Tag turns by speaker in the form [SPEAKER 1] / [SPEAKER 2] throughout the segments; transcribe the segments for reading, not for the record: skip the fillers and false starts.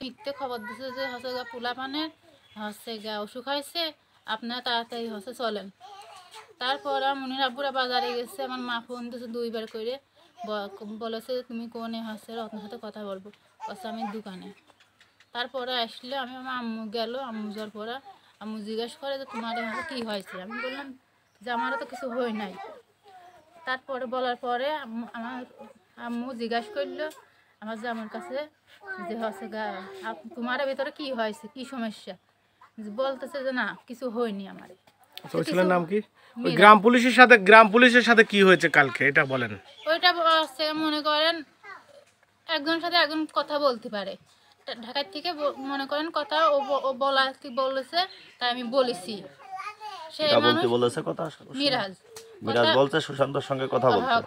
[SPEAKER 1] মিথ্যে খবর দিছে যে হচ্ছে গা পোলা পানের হচ্ছে গা অসুখ হয়েছে, আপনারা তাড়াতাড়ি হচ্ছে চলেন। তারপর মুনির আব্বুরা বাজারে গেছে, আমার মা ফোন দিয়েছে 2বার করে, বলেছে তুমি কোনে হচ্ছে রত্নের সাথে কথা বলবো, বলছে আমি দোকানে। তারপরে আসলে আমি আমার আম্মু গেল, আম্মু যাওয়ার পরে আম্মু জিজ্ঞেস করে যে তোমার হচ্ছে কী হয়েছে। আমি বললাম যে আমারও তো কিছু হয় নাই। তারপরে বলার পরে আমার আম্মু জিজ্ঞাসা করলো আমার জামার কাছে যে হচ্ছে গা তোমার ভিতরে কি হয়েছে, কি সমস্যা। বলতেছে যে না কিছু হয়নি আমার।
[SPEAKER 2] ছেলের নাম কি? ওই গ্রাম পুলিশের সাথে কি হয়েছে কালকে এটা বলেন।
[SPEAKER 1] ওইটা হচ্ছে মনে করেন একজনের সাথে একজন কথা বলতে পারে, ঢাকার থেকে মনে করেন কথা ও বলেছে, তাই আমি বলেছি। সে মানুষ
[SPEAKER 3] বলেছে কথা
[SPEAKER 1] মিরাজ
[SPEAKER 3] বলছে সুশান্তর সঙ্গে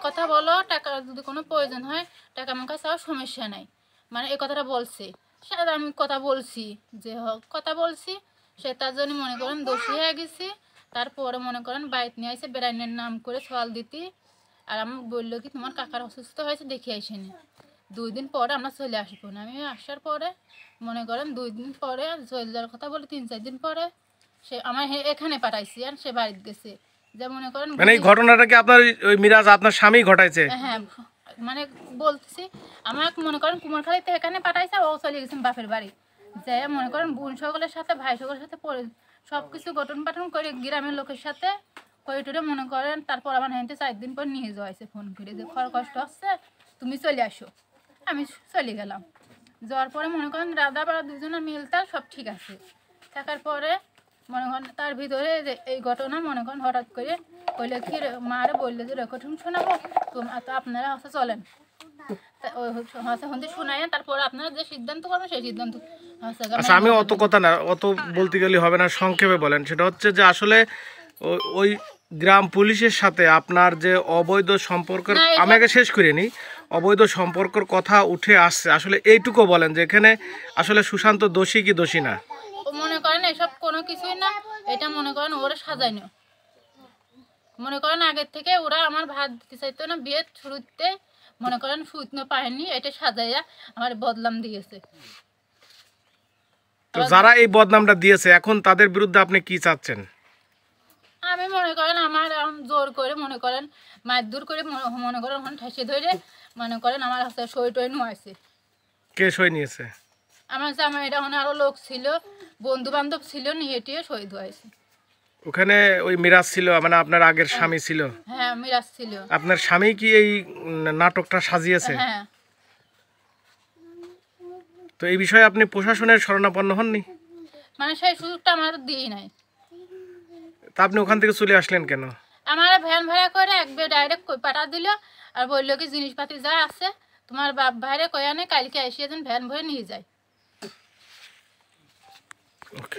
[SPEAKER 1] কথা বলো, টাকা যদি কোনো প্রয়োজন হয় টাকা আমার কাছে সমস্যা নাই, মানে এই কথাটা বলছে। সে আমি কথা বলছি যে কথা বলছি, সে তার জন্য মনে করেন দোষী হয়ে গেছি। তারপরে মনে করেন বাইক নিয়ে আসে বেড়াইনের নাম করে সওয়াল দিতি, আর আমি বললো কি তোমার কাকার অসুস্থ হয়েছে দেখে আসেনি। 2 দিন পরে আমরা চলে আসবো না। আমি আসার পরে মনে করেন 2 দিন পরে চলে যাওয়ার কথা বলে 3-4 দিন পরে সে আমার এখানে পাঠাইছি, আর সে বাড়িতে গেছে। যে মনে করেন
[SPEAKER 2] মানে এই ঘটনাটা কি আপনার ওই মিরাজ আপনার স্বামী ঘটাইছে?
[SPEAKER 1] হ্যাঁ, মানে বলতেছি আমাকে মনে করেন কুমারখালীতে এখানে পাঠাইছে, ও চলে গেছেন বাপের বাড়ি। যে মনে করেন বোন সকলের সাথে ভাই সকলের সাথে সব কিছু গঠন পাঠন করে গ্রামের লোকের সাথে করিটুরে মনে করেন। তারপর আমার হেঁটে 4 দিন পর নিয়ে যাওয়া হয়েছে ফোন করে যে খর কষ্ট হচ্ছে তুমি চলে আসো। আমি চলে গেলাম। যাওয়ার পরে মনে করেন রাধা পাড়া দুজনে মিলতাল সব ঠিক আছে। থাকার পরে মনে করেন তার ভিতরে যে এই ঘটনা মনে করেন হঠাৎ করে কইলে কি মারে বললে যে রেকর্ডিং শোনাবো, তো আপনারা হচ্ছে চলেন হচ্ছে শোনায়, তারপর আপনারা যে সিদ্ধান্ত করবেন সেই সিদ্ধান্ত।
[SPEAKER 2] আচ্ছা, আমি অত কথা না, অত বলতে গেলে হবে না, সংক্ষেপে বলেন। সেটা হচ্ছে যে আসলে ওই গ্রাম পুলিশের সাথে আপনার যে অবৈধ সম্পর্কের, আমি আগে শেষ করে নিই, অবৈধ সম্পর্কের কথা উঠে আসছে, আসলে এইটুকু বলেন যে এখানে আসলে সুশান্ত দোষী কি দোষী না?
[SPEAKER 1] মনে করেন এসব কোনো কিছুই না, এটা মনে করেন ওরা সাজাইনো। মনে করেন আগের থেকে ওরা আমার ভাত দিতে চাইতো না, বিয়ের শুরুতে মনে করেন সুতনো পায়নি, এটা সাজাইয়া আমার বদনাম দিয়েছে।
[SPEAKER 2] তো যারা এই বদনামটা দিয়েছে এখন তাদের বিরুদ্ধে আপনি কি চাচ্ছেন?
[SPEAKER 1] আমি মনে করেন আমার জোর করে মনে করেন মারধর করে মনে করেন ওখানে ঠেসে ধরে মনে করেন আমার হাতে সই টই নোয়াছে।
[SPEAKER 2] কে সই নিয়েছে?
[SPEAKER 1] আমার জামাই, এটা ওখানে আরো লোক ছিল, বন্ধু বান্ধব ছিল, নিয়ে টিয়ে সই ধোয়াইছে।
[SPEAKER 2] ওখানে ওই মিরাজ ছিল, মানে আপনার আগের স্বামী ছিল?
[SPEAKER 1] হ্যাঁ, মিরাজ ছিল।
[SPEAKER 2] আপনার স্বামী কি এই নাটকটা সাজিয়েছে?
[SPEAKER 1] হ্যাঁ।
[SPEAKER 2] তো এই বিষয়ে আপনি প্রশাসনের শরণাপন্ন হননি?
[SPEAKER 1] মানে সেই সুযোগটা আমার দিই নাই।
[SPEAKER 2] তা আপনি ওখান থেকে চলে আসলেন কেন?
[SPEAKER 1] আমার ভ্যান ভাড়া করে একবার ডাইরেক্ট পাঠা দিল, আর বললো কি জিনিসপাতি যা আছে তোমার বাপ ভাইরে কয়া নেই, কালকে এসে ভ্যান ভরে নিয়ে যায়।